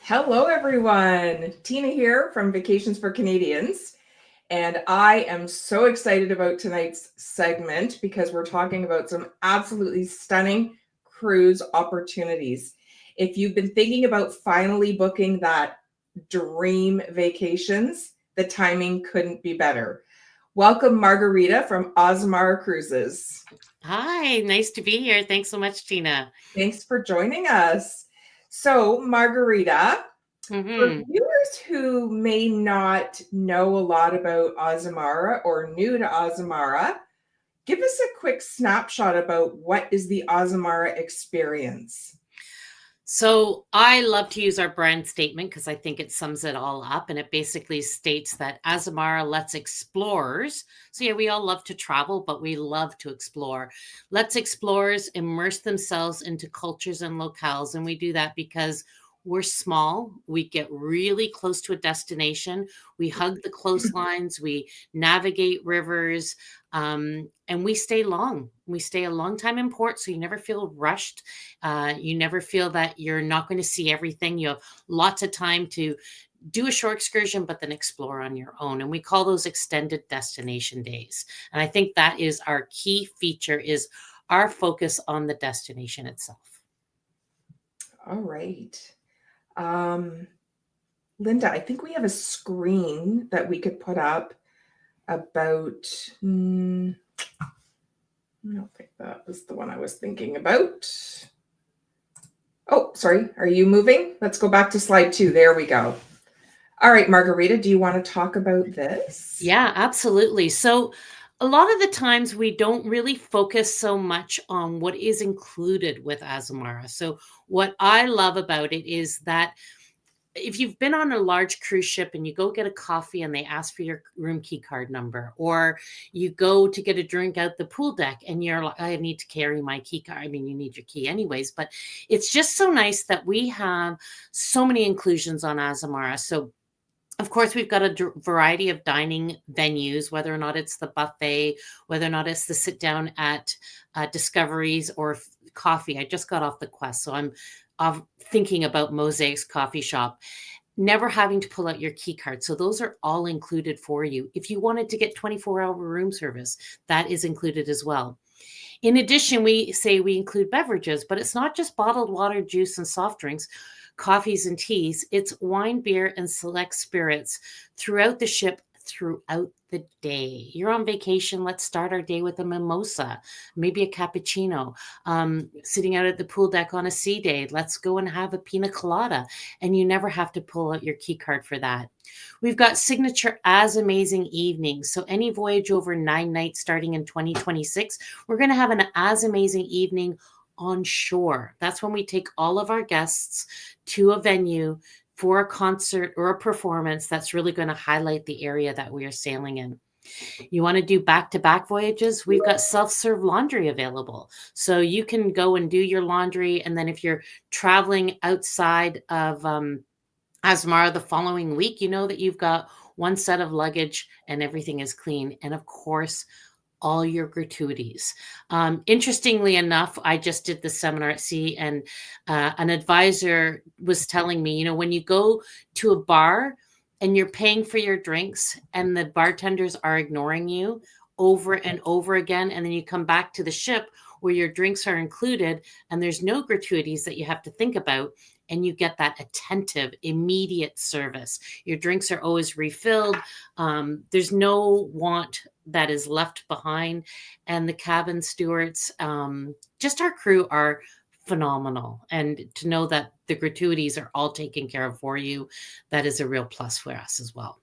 Hello, everyone. Tina here from Vacations for Canadians. And I am so excited about tonight's segment because we're talking about some absolutely stunning cruise opportunities. If you've been thinking about finally booking that dream vacations, the timing couldn't be better. Welcome, Margarita from Azamara Cruises. Hi, nice to be here. Thanks so much, Tina. Thanks for joining us. So, Margarita, for hmm viewers who may not know a lot about Azamara or new to Azamara, give us a quick snapshot about what is the Azamara experience. So I love to use our brand statement because I think it sums it all up. And it basically states that Azamara lets explorers, so yeah, we all love to travel, but we love to explore. Let's explorers immerse themselves into cultures and locales. And we do that because we're small. We get really close to a destination. We hug the coastlines. We navigate rivers. And we stay long. We stay a long time in port, so you never feel rushed. You never feel that you're not going to see everything. You have lots of time to do a short excursion, but then explore on your own. And we call those extended destination days. And I think that is our key feature is our focus on the destination itself. All right. Um, Linda, I think we have a screen that we could put up about. I don't think that was the one I was thinking about. Oh, sorry. Are you moving? Let's go back to slide 2. There we go. All right, Margarita, do you want to talk about this? Yeah, absolutely. So a lot of the times we don't really focus so much on what is included with Azamara. So what I love about it is that if you've been on a large cruise ship and you go get a coffee and they ask for your room key card number, or you go to get a drink out the pool deck and you're like, I need to carry my key card. I mean, you need your key anyways, but it's just so nice that we have so many inclusions on Azamara. So of course, we've got a variety of dining venues, whether or not it's the buffet, whether or not it's the sit down at Discoveries or coffee. I just got off the Quest, so I'm thinking about Mosaic's coffee shop. Never having to pull out your key card. So those are all included for you. If you wanted to get 24-hour room service, that is included as well. In addition, we say we include beverages, but it's not just bottled water, juice, and soft drinks, coffees and teas. It's wine, beer, and select spirits throughout the ship, throughout the day. You're on vacation. Let's start our day with a mimosa, maybe a cappuccino. Sitting out at the pool deck on a sea day, let's go and have a pina colada. And you never have to pull out your key card for that. We've got signature as amazing evenings. So any voyage over 9 nights starting in 2026, we're going to have an as amazing evening on shore. That's when we take all of our guests to a venue for a concert or a performance that's really going to highlight the area that we are sailing in. You want to do back-to-back voyages? We've got self-serve laundry available. So you can go and do your laundry. And then if you're traveling outside of Azamara the following week, you know that you've got one set of luggage and everything is clean. And of course, all your gratuities. Interestingly enough, I just did the seminar at sea, and an advisor was telling me, when you go to a bar and you're paying for your drinks and the bartenders are ignoring you over and over again, and then you come back to the ship where your drinks are included and there's no gratuities that you have to think about, and you get that attentive, immediate service. Your drinks are always refilled. There's no want that is left behind. And the cabin stewards, just our crew are phenomenal. And to know that the gratuities are all taken care of for you, that is a real plus for us as well.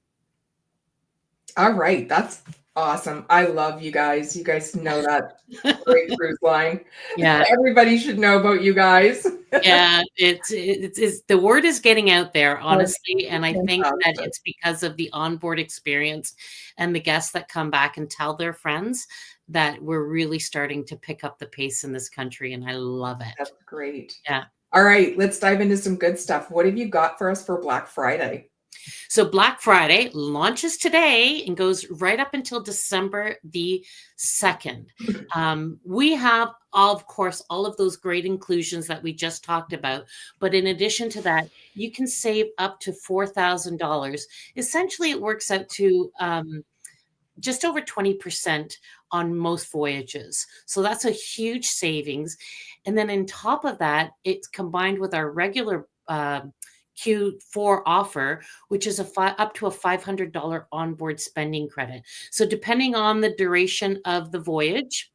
All right, that's awesome. I love you guys. You guys know that great cruise line. Yeah. Everybody should know about you guys. Yeah, it's the word is getting out there, honestly, and I think that Fantastic. it's because of the onboard experience and the guests that come back and tell their friends that we're really starting to pick up the pace in this country, and I love it. That's great. Yeah. All right, let's dive into some good stuff. What have you got for us for Black Friday? So Black Friday launches today and goes right up until December the 2nd. We have, of course, all of those great inclusions that we just talked about. But in addition to that, you can save up to $4,000. Essentially, it works out to just over 20% on most voyages. So that's a huge savings. And then on top of that, it's combined with our regular Q4 offer, which is up to a $500 onboard spending credit. So depending on the duration of the voyage,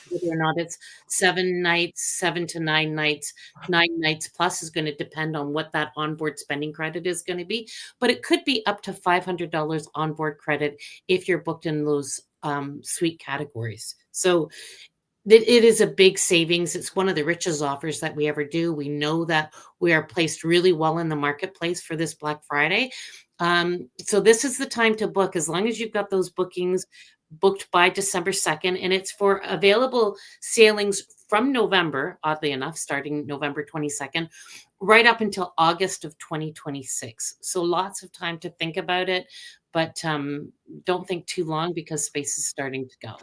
whether or not it's 7 nights, 7 to 9 nights, 9 nights plus is going to depend on what that onboard spending credit is going to be. But it could be up to $500 onboard credit if you're booked in those suite categories. So it is a big savings. It's one of the richest offers that we ever do. We know that we are placed really well in the marketplace for this Black Friday. So this is the time to book, as long as you've got those bookings booked by December 2nd. And it's for available sailings from November, oddly enough, starting November 22nd, right up until August of 2026. So lots of time to think about it, but don't think too long because space is starting to go.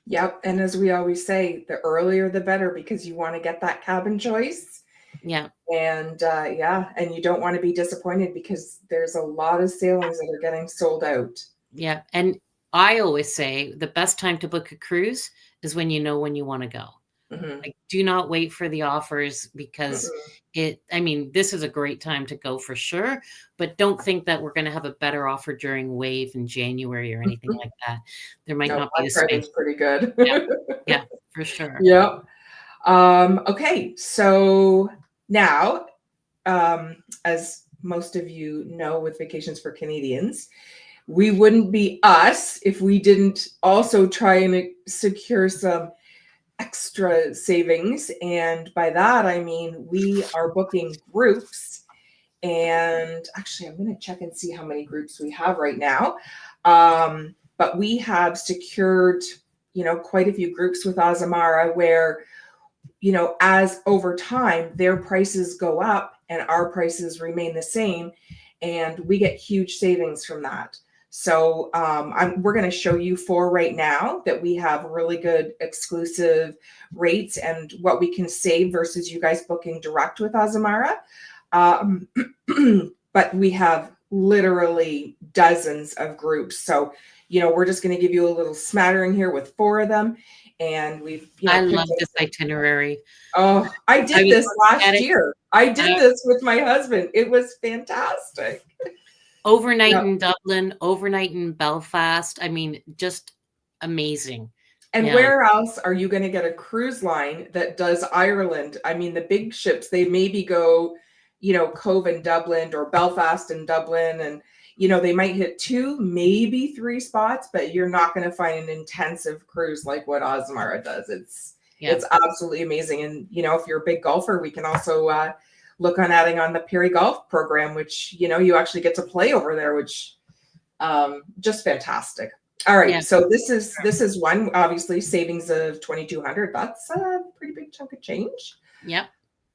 Yep. And as we always say, the earlier the better, because you want to get that cabin choice. Yeah. And and you don't want to be disappointed because there's a lot of sailings that are getting sold out. Yeah. And I always say the best time to book a cruise is when you know when you want to go. Mm-hmm. Like, do not wait for the offers because this is a great time to go for sure, but don't think that we're going to have a better offer during Wave in January or anything like that. There might not be a space. Friday's pretty good. Yeah, for sure. Yep. Okay. So now, as most of you know, with Vacations for Canadians, we wouldn't be us if we didn't also try and secure some extra savings. And by that, I mean, we are booking groups. And actually, I'm going to check and see how many groups we have right now. But we have secured, quite a few groups with Azamara where, as over time, their prices go up and our prices remain the same. And we get huge savings from that. So we're going to show you 4 right now that we have really good exclusive rates and what we can save versus you guys booking direct with Azamara. But we have literally dozens of groups. So, we're just going to give you a little smattering here with 4 of them. And we've, I love this itinerary. Oh, I did this last year. I did this with my husband. It was fantastic. Overnight in Dublin, overnight in Belfast. I mean, just amazing. And where else are you going to get a cruise line that does Ireland? I mean, the big ships, they maybe go, Cove and Dublin or Belfast and Dublin. And, they might hit 2, maybe 3 spots, but you're not going to find an intensive cruise like what Azamara does. It's absolutely amazing. And, if you're a big golfer, we can also look on adding on the Perry Golf program, which, you actually get to play over there, which just fantastic. All right. Yeah. So this is one, obviously savings of $2,200. That's a pretty big chunk of change. Yep.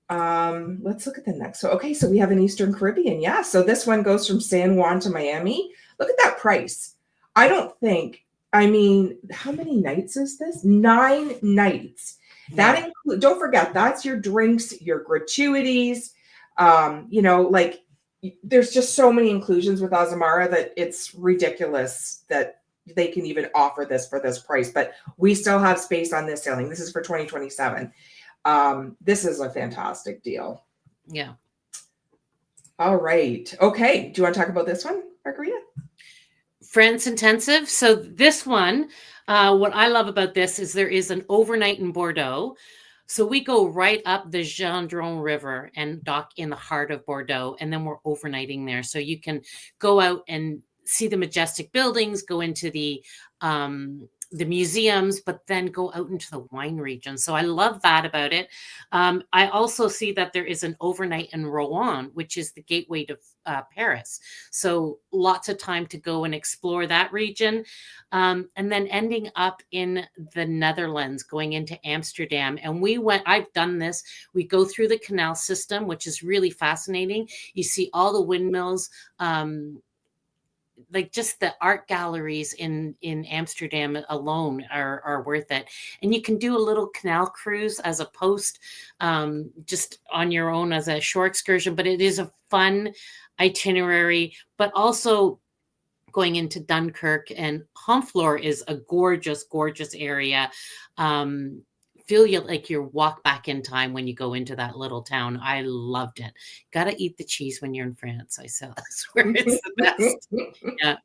Let's look at the next. So, okay. So we have an Eastern Caribbean. Yeah. So this one goes from San Juan to Miami. Look at that price. How many nights is this? 9 nights. That includes, don't forget, that's your drinks, your gratuities. There's just so many inclusions with Azamara that it's ridiculous that they can even offer this for this price. But we still have space on this sailing. This is for 2027. This is a fantastic deal. Yeah. All right. Okay. Do you want to talk about this one, Margarita? France Intensive. So this one, what I love about this is there is an overnight in Bordeaux. So we go right up the Gendron River and dock in the heart of Bordeaux, and then we're overnighting there. So you can go out and see the majestic buildings, go into the the museums, but then go out into the wine region. So I love that about it. I also see that there is an overnight in Rouen, which is the gateway to Paris. So lots of time to go and explore that region. And then ending up in the Netherlands, going into Amsterdam. And I've done this. We go through the canal system, which is really fascinating. You see all the windmills. Like just the art galleries in Amsterdam alone are worth it. And you can do a little canal cruise as a post, just on your own as a shore excursion, but it is a fun itinerary. But also going into Dunkirk, and Honfleur is a gorgeous, gorgeous area. Feel like you walk back in time when you go into that little town. I loved it. Gotta eat the cheese when you're in France. I said that's where it's the best. Yeah.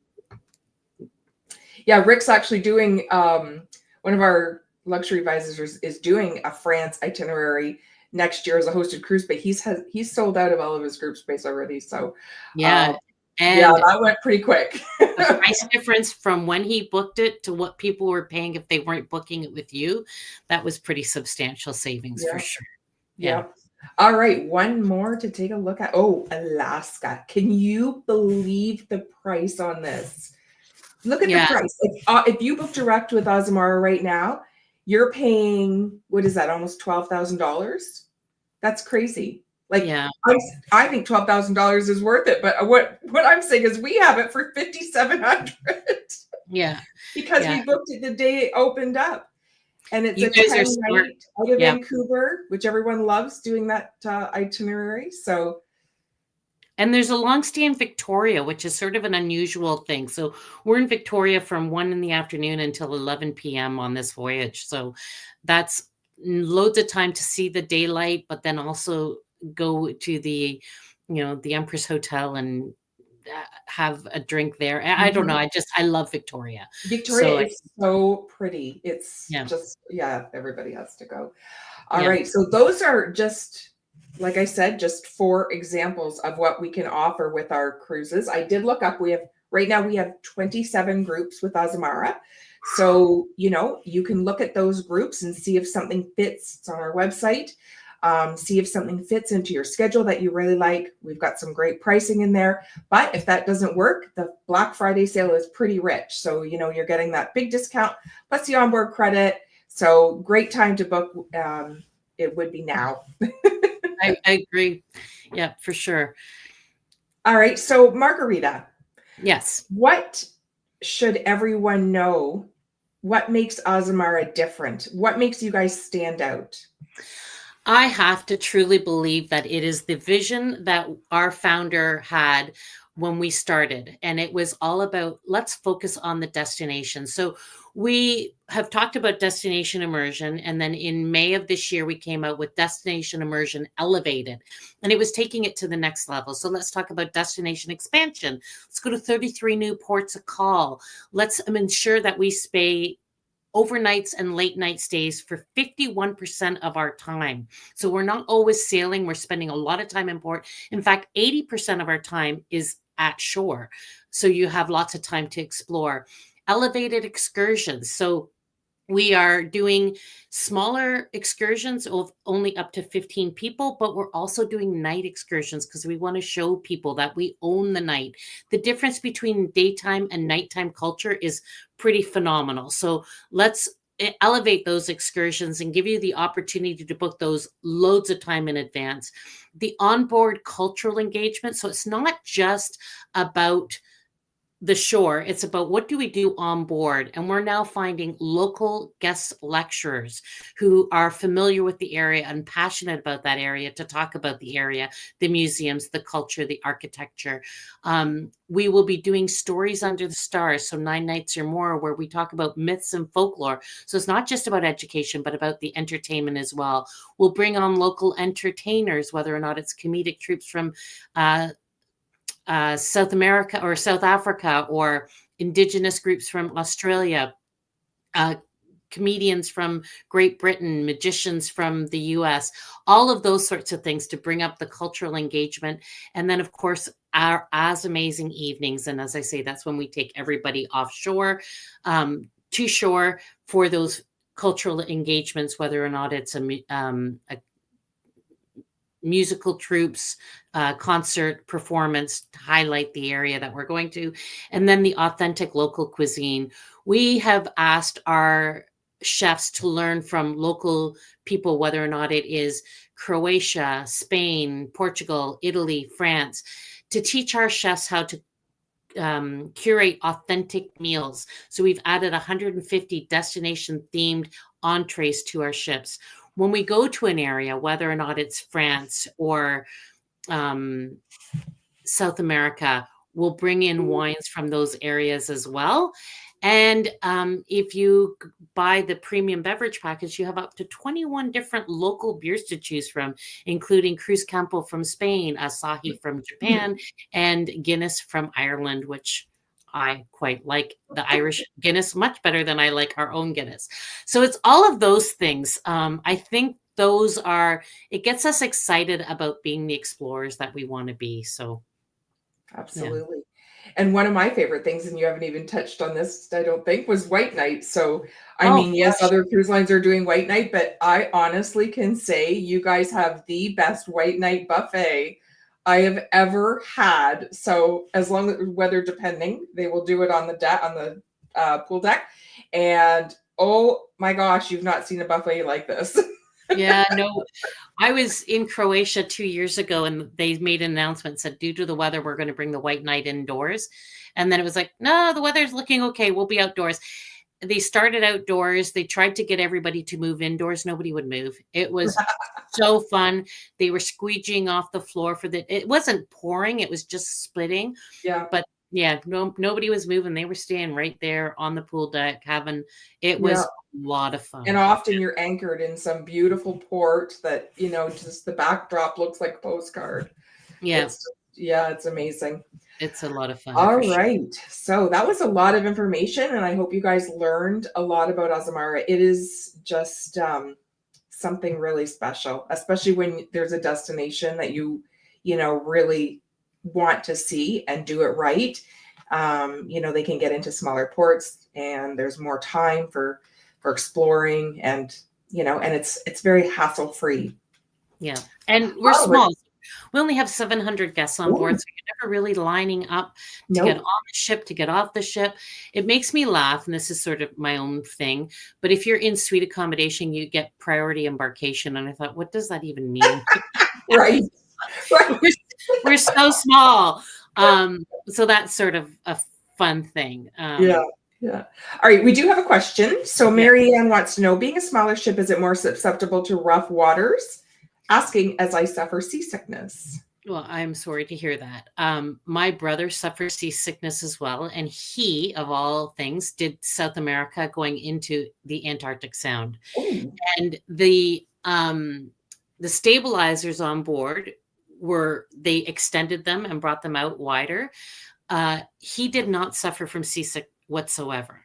Yeah, Rick's actually doing one of our luxury advisors is doing a France itinerary next year as a hosted cruise, but he's sold out of all of his group space already. So Yeah. yeah, that went pretty quick. The price difference from when he booked it to what people were paying if they weren't booking it with you, that was pretty substantial savings for sure. Yeah. All right, one more to take a look at. Oh, Alaska. Can you believe the price on this? Look at the price. If you book direct with Azamara right now, you're paying, what is that, almost $12,000? That's crazy. Like, I think $12,000 is worth it, but what I'm saying is we have it for $5,700. Yeah, because we booked it the day it opened up, and it's a 10-night out of Vancouver, which everyone loves doing that itinerary. So, and there's a long stay in Victoria, which is sort of an unusual thing. So we're in Victoria from 1 p.m. until 11 p.m. on this voyage. So that's loads of time to see the daylight, but then also go to the Empress Hotel and have a drink there. I don't know. I love Victoria. Victoria is so pretty. It's just, everybody has to go. All right. So those are just, like I said, just 4 examples of what we can offer with our cruises. I did look up. Right now we have 27 groups with Azamara. So, you can look at those groups and see if something fits. It's on our website. See if something fits into your schedule that you really like. We've got some great pricing in there. But if that doesn't work, the Black Friday sale is pretty rich. So, you're getting that big discount plus the onboard credit. So great time to book. It would be now. I agree. Yeah, for sure. All right. So Margarita. Yes. What should everyone know? What makes Azamara different? What makes you guys stand out? I have to truly believe that it is the vision that our founder had when we started. And it was all about, let's focus on the destination. So we have talked about destination immersion. And then in May of this year, we came out with Destination Immersion Elevated. And it was taking it to the next level. So let's talk about destination expansion. Let's go to 33 new ports of call. Let's ensure that we stay overnights and late night stays for 51% of our time. So we're not always sailing. We're spending a lot of time in port. In fact, 80% of our time is at shore. So you have lots of time to explore. Elevated excursions. So we are doing smaller excursions of only up to 15 people, but we're also doing night excursions because we want to show people that we own the night. The difference between daytime and nighttime culture is pretty phenomenal. So let's elevate those excursions and give you the opportunity to book those loads of time in advance. The onboard cultural engagement. So it's not just about the shore, it's about what do we do on board. And we're now finding local guest lecturers who are familiar with the area and passionate about that area to talk about the area, the museums, the culture, the architecture. We will be doing stories under the stars, so 9 nights or more, where we talk about myths and folklore. So it's not just about education, but about the entertainment as well. We'll bring on local entertainers, whether or not it's comedic troops from South America or South Africa, or Indigenous groups from Australia, comedians from Great Britain, magicians from the US, all of those sorts of things to bring up the cultural engagement. And then, of course, our As Amazing evenings. And as I say, that's when we take everybody offshore. to shore for those cultural engagements, whether or not it's a musical troops, concert performance to highlight the area that we're going to, and then the authentic local cuisine. We have asked our chefs to learn from local people, whether or not it is Croatia, Spain, Portugal, Italy, France, to teach our chefs how to curate authentic meals. So we've added 150 destination themed entrees to our ships. When we go to an area, whether or not it's France or South America, we'll bring in wines from those areas as well. And if you buy the premium beverage package, you have up to 21 different local beers to choose from, including Cruz Campo from Spain, Asahi from Japan, and Guinness from Ireland, which I quite like the Irish Guinness much better than I like our own Guinness. So it's all of those things. I think it gets us excited about being the explorers that we want to be. So absolutely. Yeah. And one of my favorite things, and you haven't even touched on this, I don't think, was white night. So, I mean, yes, other cruise lines are doing white night, but I honestly can say you guys have the best white night buffet I have ever had. So, as long as weather depending, they will do it on the deck, on the pool deck. And oh my gosh, you've not seen a buffet like this. Yeah, no, I was in Croatia 2 years ago and they made an announcement, said due to the weather, we're going to bring the white night indoors. And then it was like, no, the weather's looking okay. We'll be outdoors. They started outdoors. They tried to get everybody to move indoors. Nobody would move. It was so fun. They were squeegeeing off the floor it wasn't pouring. It was just splitting. Yeah. But yeah, nobody was moving. They were staying right there on the pool deck it was a lot of fun. And often you're anchored in some beautiful port that, just the backdrop looks like a postcard. Yeah. It's amazing. It's a lot of fun. All right. So that was a lot of information, and I hope you guys learned a lot about Azamara. It is just something really special, especially when there's a destination that you really want to see and do it right. They can get into smaller ports and there's more time for exploring and it's very hassle-free. Yeah. And we're small. We only have 700 guests on board, so you're never really lining up to get on the ship, to get off the ship. It makes me laugh, and this is sort of my own thing, but if you're in suite accommodation, you get priority embarkation. And I thought, what does that even mean? Right. We're so small. So that's sort of a fun thing. Yeah. All right. We do have a question. So Mary Ann wants to know, being a smaller ship, is it more susceptible to rough waters? Asking as I suffer seasickness. Well, I'm sorry to hear that. My brother suffers seasickness as well. And he, of all things, did South America going into the Antarctic Sound. Ooh. And the stabilizers on board they extended them and brought them out wider. He did not suffer from seasick whatsoever.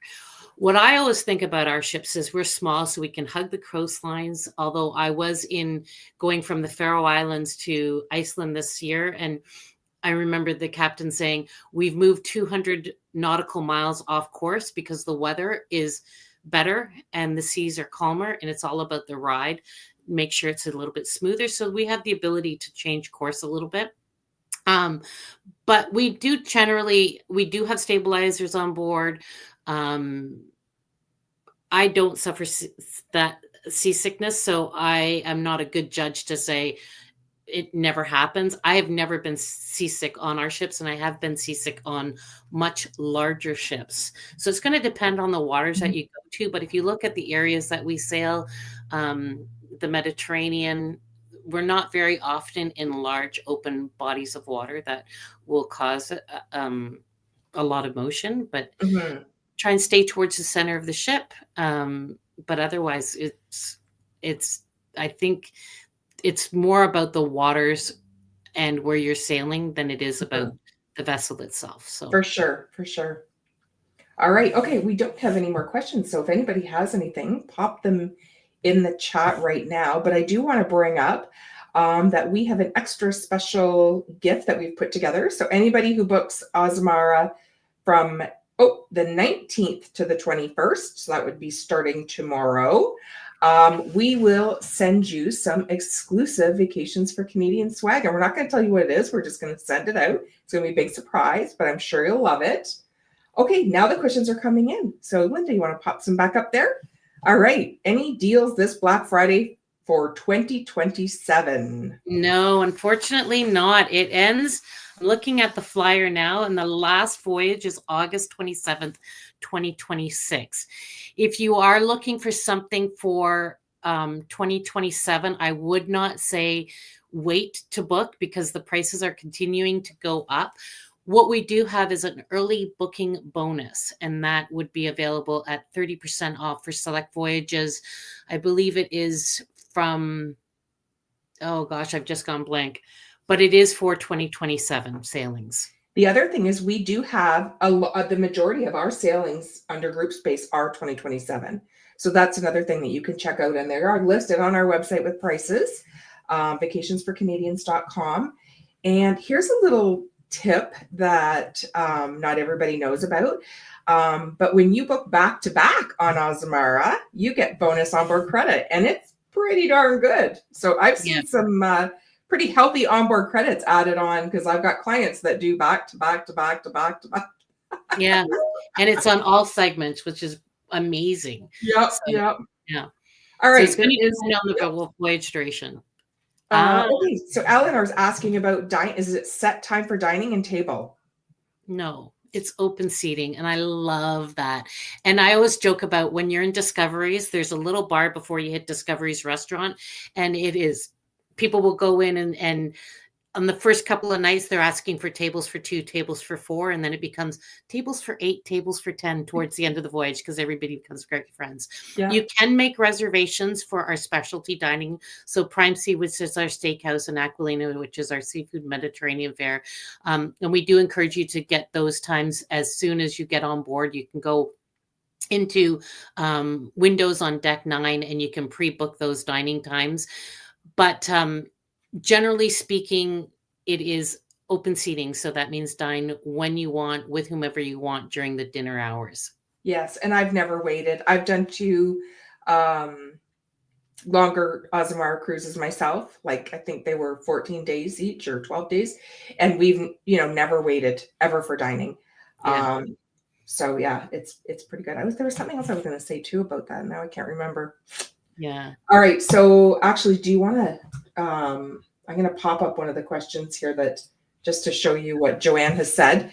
What I always think about our ships is we're small, so we can hug the coastlines. Although I was going from the Faroe Islands to Iceland this year, and I remember the captain saying, we've moved 200 nautical miles off course because the weather is better and the seas are calmer, and it's all about the ride. Make sure it's a little bit smoother. So we have the ability to change course a little bit. But we do have stabilizers on board. I don't suffer that seasickness, so I am not a good judge to say it never happens. I have never been seasick on our ships, and I have been seasick on much larger ships. So it's going to depend on the waters that you go to. But if you look at the areas that we sail, the Mediterranean, we're not very often in large open bodies of water that will cause a lot of motion, but try and stay towards the center of the ship. But otherwise I think it's more about the waters and where you're sailing than it is about the vessel itself. So for sure. All right. Okay. We don't have any more questions. So if anybody has anything, pop them in the chat right now. But I do want to bring up that we have an extra special gift that we've put together. So anybody who books Azamara from the 19th to the 21st, so that would be starting tomorrow, we will send you some exclusive Vacations for Canadian swag. And we're not going to tell you what it is. We're just going to send it out. It's going to be a big surprise, but I'm sure you'll love it. Okay, now the questions are coming in. So Linda, you want to pop some back up there? All right. Any deals this Black Friday for 2027? No, unfortunately not. It ends. I'm looking at the flyer now, and the last voyage is August 27th, 2026. If you are looking for something for 2027, I would not say wait to book because the prices are continuing to go up. What we do have is an early booking bonus, and that would be available at 30% off for select voyages. I believe it is from, oh gosh, I've just gone blank, but it is for 2027 sailings. The other thing is we do have the majority of our sailings under group space are 2027. So that's another thing that you can check out. And they are listed on our website with prices, vacationsforcanadians.com. And here's a little tip that not everybody knows about. But when you book back to back on Azamara, you get bonus onboard credit, and it's pretty darn good. So I've seen some pretty healthy onboard credits added on because I've got clients that do back to back to back to back to back. Yeah, and it's on all segments, which is amazing. Yep, So, yep. Yeah. All right. So it's going to depend on the voyage duration. Okay, so Eleanor's asking about is it set time for dining and table? No, it's open seating, and I love that. And I always joke about when you're in Discoveries, there's a little bar before you hit Discoveries restaurant, and it is, people will go in and on the first couple of nights, they're asking for tables for 2, tables for 4, and then it becomes tables for 8, tables for 10 towards the end of the voyage because everybody becomes great friends. Yeah. You can make reservations for our specialty dining. So Prime Sea, which is our steakhouse, and Aquilina, which is our seafood Mediterranean fare. And we do encourage you to get those times as soon as you get on board. You can go into windows on deck 9 and you can pre-book those dining times. But generally speaking, it is open seating. So that means dine when you want, with whomever you want during the dinner hours. Yes. And I've never waited. I've done 2 longer Azamara cruises myself. Like I think they were 14 days each or 12 days. And we've, never waited ever for dining. Yeah. So yeah, it's pretty good. There was something else I was going to say too about that. Now I can't remember. Yeah. All right. So actually, do you want to, I'm going to pop up one of the questions here that just to show you what Joanne has said.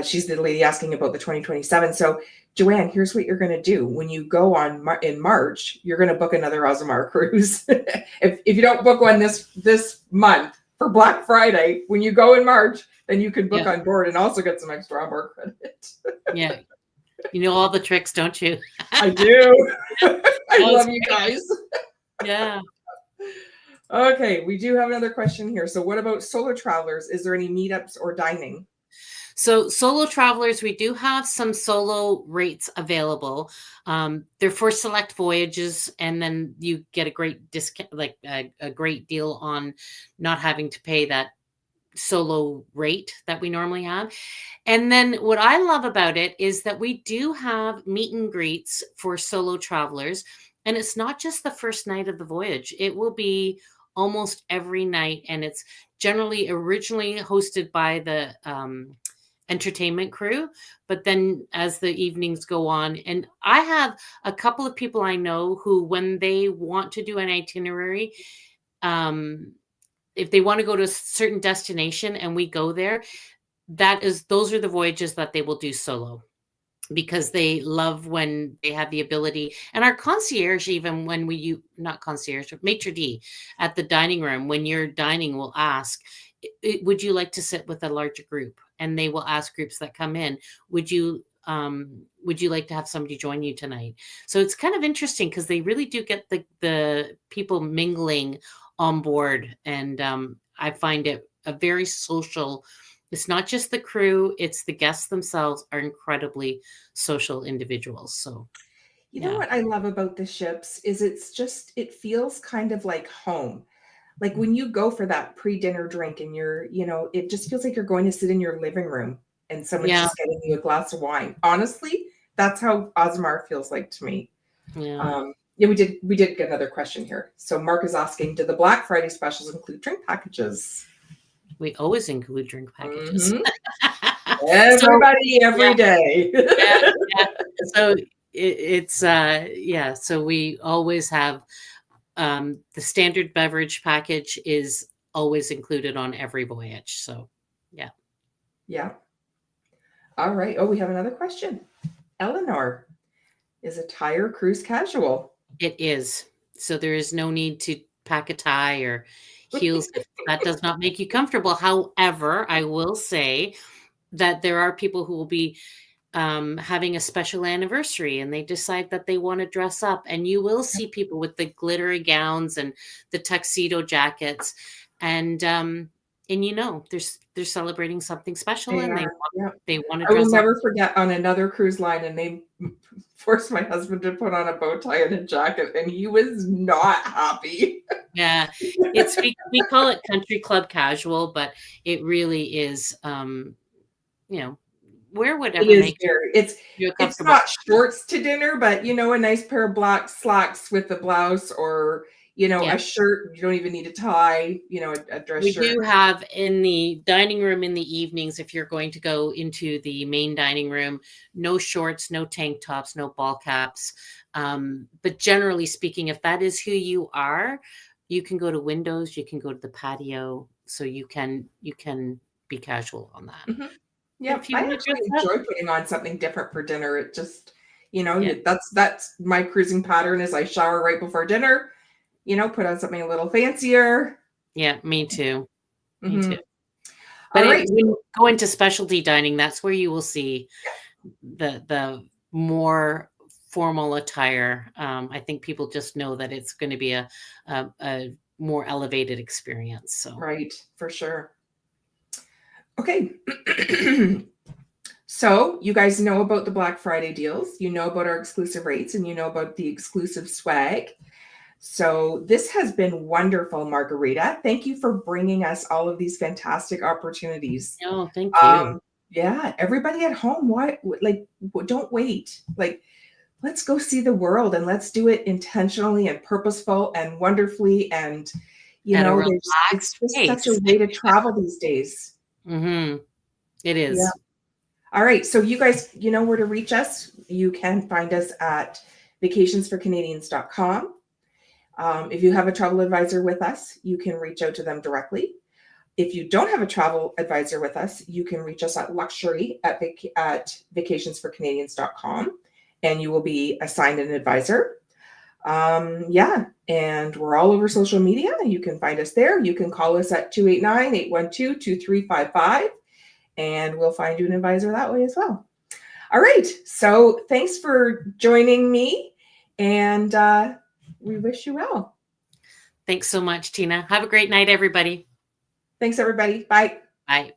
She's the lady asking about the 2027. So Joanne, here's what you're going to do. When you go in March, you're going to book another Azamara cruise. if you don't book one this month for Black Friday, when you go in March, then you can book on board and also get some extra onboard credit. Yeah. You know all the tricks, don't you? I do. I love you guys. Yeah. Okay, we do have another question here. So what about solo travelers? Is there any meetups or dining? So solo travelers, we do have some solo rates available. They're for select voyages, and then you get a great discount, like a great deal on not having to pay that solo rate that we normally have. And then what I love about it is that we do have meet and greets for solo travelers. And it's not just the first night of the voyage. It will be almost every night. And it's generally originally hosted by the entertainment crew. But then as the evenings go on, and I have a couple of people I know who, when they want to do an itinerary, if they want to go to a certain destination and we go there, those are the voyages that they will do solo, because they love when they have the ability. And our concierge, even when not concierge, maitre d' at the dining room, when you're dining, will ask, would you like to sit with a larger group? And they will ask groups that come in, would you like to have somebody join you tonight? So it's kind of interesting because they really do get the people mingling on board. And I find it a very social. It's not just the crew, it's the guests themselves are incredibly social individuals. So, you know what I love about the ships is it feels kind of like home. Like when you go for that pre-dinner drink and it just feels like you're going to sit in your living room and someone's just getting you a glass of wine. Honestly, that's how Azamara feels like to me. Yeah. Yeah, we did get another question here. So Mark is asking, do the Black Friday specials include drink packages? We always include drink packages. Everybody, every day. So so we always have the standard beverage package is always included on every voyage. So yeah. All right. Oh, we have another question. Eleanor, is a tie or cruise casual? It is. So there is no need to pack a tie or heels if that does not make you comfortable. However, I will say that there are people who will be having a special anniversary and they decide that they want to dress up, and you will see people with the glittery gowns and the tuxedo jackets, and they're celebrating something special, and they want to I will dress up. never forget on another cruise line, and they forced my husband to put on a bow tie and a jacket, and he was not happy. Yeah, we call it country club casual, but it really is, wear whatever makes you comfortable. It's not shorts to dinner, but a nice pair of black slacks with the blouse, or a shirt. You don't even need a tie, a dress shirt. We do have in the dining room in the evenings, if you're going to go into the main dining room, no shorts, no tank tops, no ball caps. But generally speaking, if that is who you are, you can go to windows, you can go to the patio, so you can be casual on that. Mm-hmm. Yeah, I actually enjoy putting on something different for dinner. It just, that's my cruising pattern is I shower right before dinner, put on something a little fancier. Yeah, me too. Mm-hmm. Me too. But when you go into specialty dining, that's where you will see the more formal attire. I think people just know that it's going to be a more elevated experience. So right, for sure. Okay. So you guys know about the Black Friday deals, you know about our exclusive rates, and you know about the exclusive swag. So this has been wonderful, Margarita. Thank you for bringing us all of these fantastic opportunities. Oh, thank you. Yeah, everybody at home, don't wait. Let's go see the world, and let's do it intentionally and purposeful and wonderfully. And it's just such a way to travel these days. Mm-hmm. It is. Yeah. All right. So you guys, you know where to reach us. You can find us at vacationsforcanadians.com. If you have a travel advisor with us, you can reach out to them directly. If you don't have a travel advisor with us, you can reach us at luxury at vacationsforcanadians.com, and you will be assigned an advisor. And we're all over social media. You can find us there. You can call us at 289-812-2355, and we'll find you an advisor that way as well. All right. So thanks for joining me, and we wish you well. Thanks so much, Teena. Have a great night, everybody. Thanks, everybody. Bye. Bye.